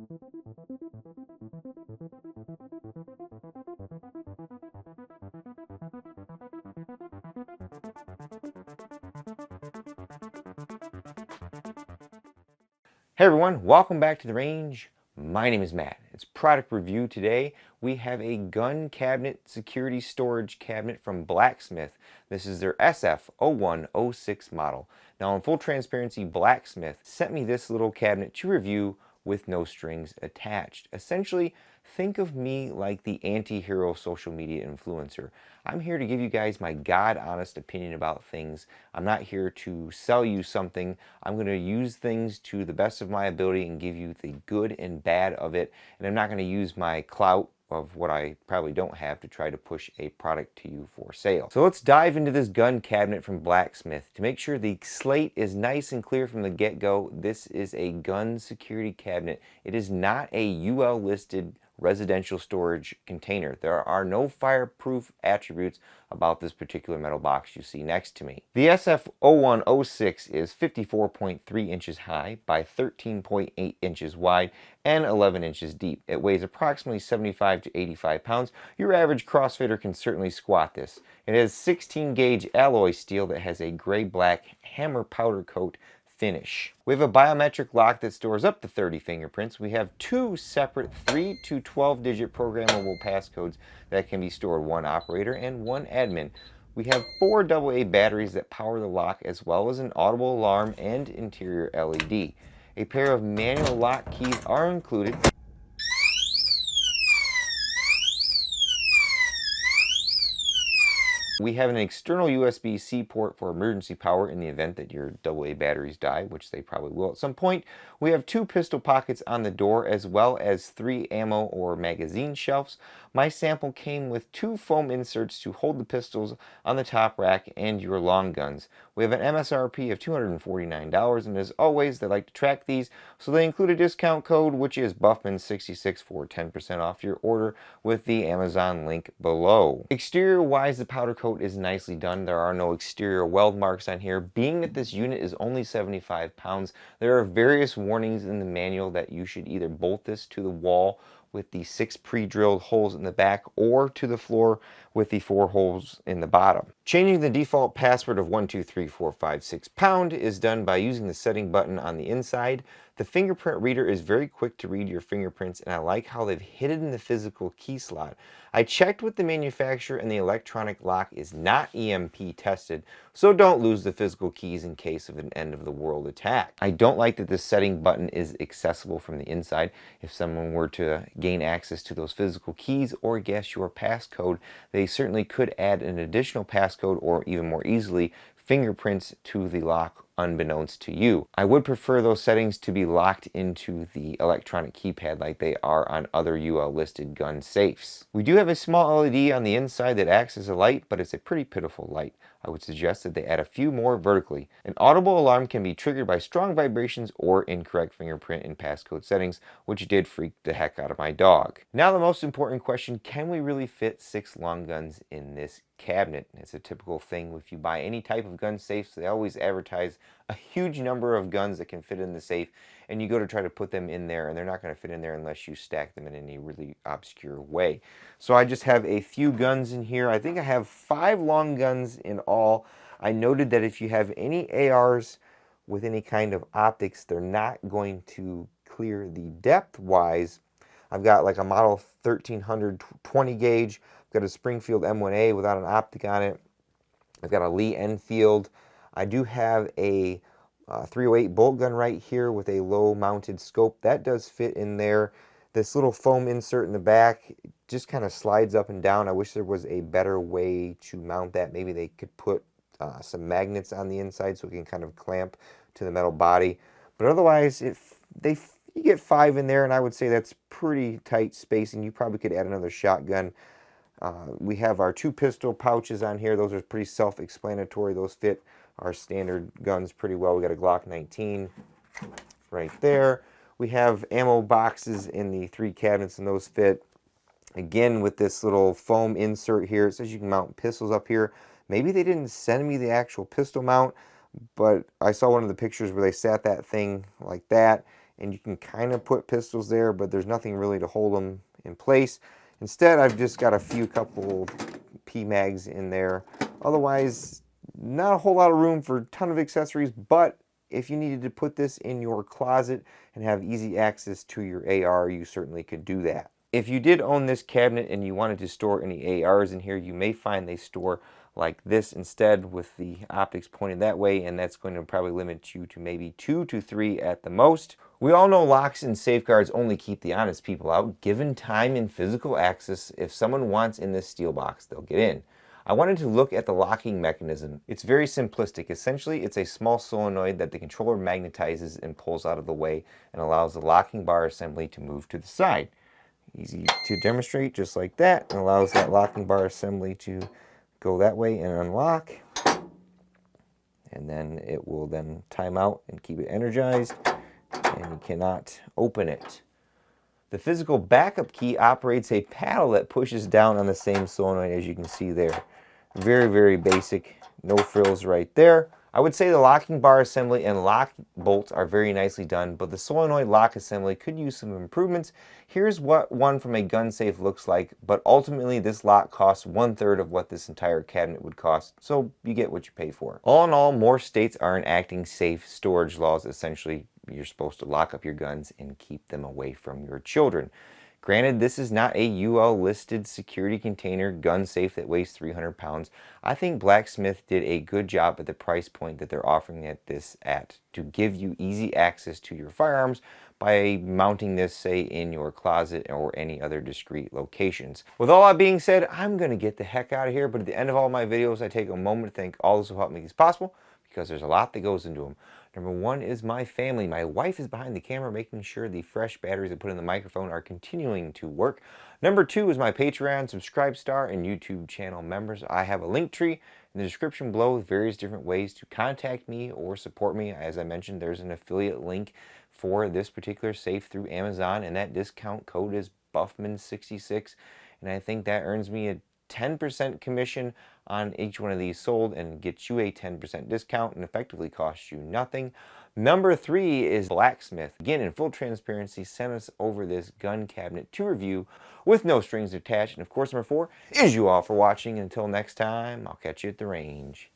Hey everyone, welcome back to the range. My name is Matt. It's product review today. We have a gun cabinet security storage cabinet from Blacksmith. This is their SF-0106 model. Now in full transparency, Blacksmith sent me this little cabinet to review with no strings attached. Essentially, think of me like the anti-hero social media influencer. I'm here to give you guys my God-honest opinion about things. I'm not here to sell you something. I'm going to use things to the best of my ability and give you the good and bad of it. And I'm not going to use my clout of what I probably don't have to try to push a product to you for sale. So let's dive into this gun cabinet from Blacksmith. To make sure the slate is nice and clear from the get-go, this is a gun security cabinet. It is not a UL listed residential storage container. There are no fireproof attributes about this particular metal box you see next to me. The SF-0106 is 54.3 inches high by 13.8 inches wide and 11 inches deep. It weighs approximately 75 to 85 pounds. Your average CrossFitter can certainly squat this. It has 16 gauge alloy steel that has a gray-black hammer powder coat finish. We have a biometric lock that stores up to 30 fingerprints. We have two separate 3 to 12 digit programmable passcodes that can be stored, one operator and one admin. We have 4 AA batteries that power the lock, as well as an audible alarm and interior LED. A pair of manual lock keys are included. We have an external USB-C port for emergency power in the event that your AA batteries die, which they probably will at some point. We have 2 pistol pockets on the door, as well as 3 ammo or magazine shelves. My sample came with 2 foam inserts to hold the pistols on the top rack and your long guns. We have an MSRP of $249, and as always, they like to track these, so they include a discount code, which is Buffman66 for 10% off your order with the Amazon link below. Exterior-wise, the powder coat is nicely done. There are no exterior weld marks on here. Being that this unit is only 75 pounds, there are various warnings in the manual that you should either bolt this to the wall with the 6 pre-drilled holes in the back, or to the floor with the 4 holes in the bottom. Changing the default password of 123456 pound is done by using the setting button on the inside. The fingerprint reader is very quick to read your fingerprints, and I like how they've hidden the physical key slot. I checked with the manufacturer, and the electronic lock is not EMP tested, so don't lose the physical keys in case of an end-of-the-world attack. I don't like that this setting button is accessible from the inside. If someone were to gain access to those physical keys or guess your passcode, they certainly could add an additional passcode, or even more easily, fingerprints to the lock unbeknownst to you. I would prefer those settings to be locked into the electronic keypad like they are on other UL listed gun safes. We do have a small LED on the inside that acts as a light, but it's a pretty pitiful light. I would suggest that they add a few more vertically. An audible alarm can be triggered by strong vibrations or incorrect fingerprint and passcode settings, which did freak the heck out of my dog. Now the most important question, can we really fit 6 long guns in this cabinet? It's a typical thing if you buy any type of gun safes. They always advertise a huge number of guns that can fit in the safe, and you go to try to put them in there, and they're not going to fit in there unless you stack them in any really obscure way. So I just have a few guns in here. I think I have 5 long guns in all. I noted that if you have any ARs with any kind of optics, they're not going to clear the depth-wise. I've got like a model 1300 20 gauge. I've got a Springfield M1A without an optic on it. I've got a Lee Enfield. I do have a 308 bolt gun right here with a low mounted scope. That does fit in there. This little foam insert in the back just kind of slides up and down. I wish there was a better way to mount that. Maybe they could put some magnets on the inside so it can kind of clamp to the metal body. But otherwise, you get 5 in there, and I would say that's pretty tight spacing. You probably could add another shotgun. We have our 2 pistol pouches on here. Those are pretty self-explanatory. Those fit our standard guns pretty well. We got a Glock 19 right there. We have ammo boxes in the 3 cabinets, and those fit. Again, with this little foam insert here, it says you can mount pistols up here. Maybe they didn't send me the actual pistol mount, but I saw one of the pictures where they sat that thing like that, and you can kind of put pistols there, but there's nothing really to hold them in place. Instead, I've just got a couple P-mags in there. Otherwise, not a whole lot of room for a ton of accessories, but if you needed to put this in your closet and have easy access to your AR, you certainly could do that. If you did own this cabinet and you wanted to store any ARs in here, you may find they store like this instead with the optics pointed that way, and that's going to probably limit you to maybe 2 to 3 at the most. We all know locks and safeguards only keep the honest people out. Given time and physical access, if someone wants in this steel box, they'll get in. I wanted to look at the locking mechanism. It's very simplistic. Essentially, it's a small solenoid that the controller magnetizes and pulls out of the way and allows the locking bar assembly to move to the side. Easy to demonstrate, just like that, and allows that locking bar assembly to go that way and unlock. And then it will then time out and keep it energized, and you cannot open it. The physical backup key operates a paddle that pushes down on the same solenoid as you can see there. Very, very basic, no frills right there. I would say the locking bar assembly and lock bolts are very nicely done, but the solenoid lock assembly could use some improvements. Here's what one from a gun safe looks like, but ultimately this lock costs 1/3 of what this entire cabinet would cost, so you get what you pay for. All in all, more states are enacting safe storage laws. Essentially, you're supposed to lock up your guns and keep them away from your children. Granted, this is not a UL listed security container gun safe that weighs 300 pounds. I think Blacksmith did a good job at the price point that they're offering this at to give you easy access to your firearms by mounting this, say, in your closet or any other discreet locations. With all that being said, I'm going to get the heck out of here, but at the end of all my videos, I take a moment to thank all those who helped make this possible, because there's a lot that goes into them. Number one is my family. My wife is behind the camera making sure the fresh batteries I put in the microphone are continuing to work. Number two is my Patreon, Subscribe Star, and YouTube channel members. I have a link tree in the description below with various different ways to contact me or support me. As I mentioned, there's an affiliate link for this particular safe through Amazon, and that discount code is Buffman66, and I think that earns me a 10% commission on each one of these sold and gets you a 10% discount and effectively costs you nothing. Number three is Blacksmith. Again, in full transparency, sent us over this gun cabinet to review with no strings attached. And of course, number four is you all for watching. Until next time, I'll catch you at the range.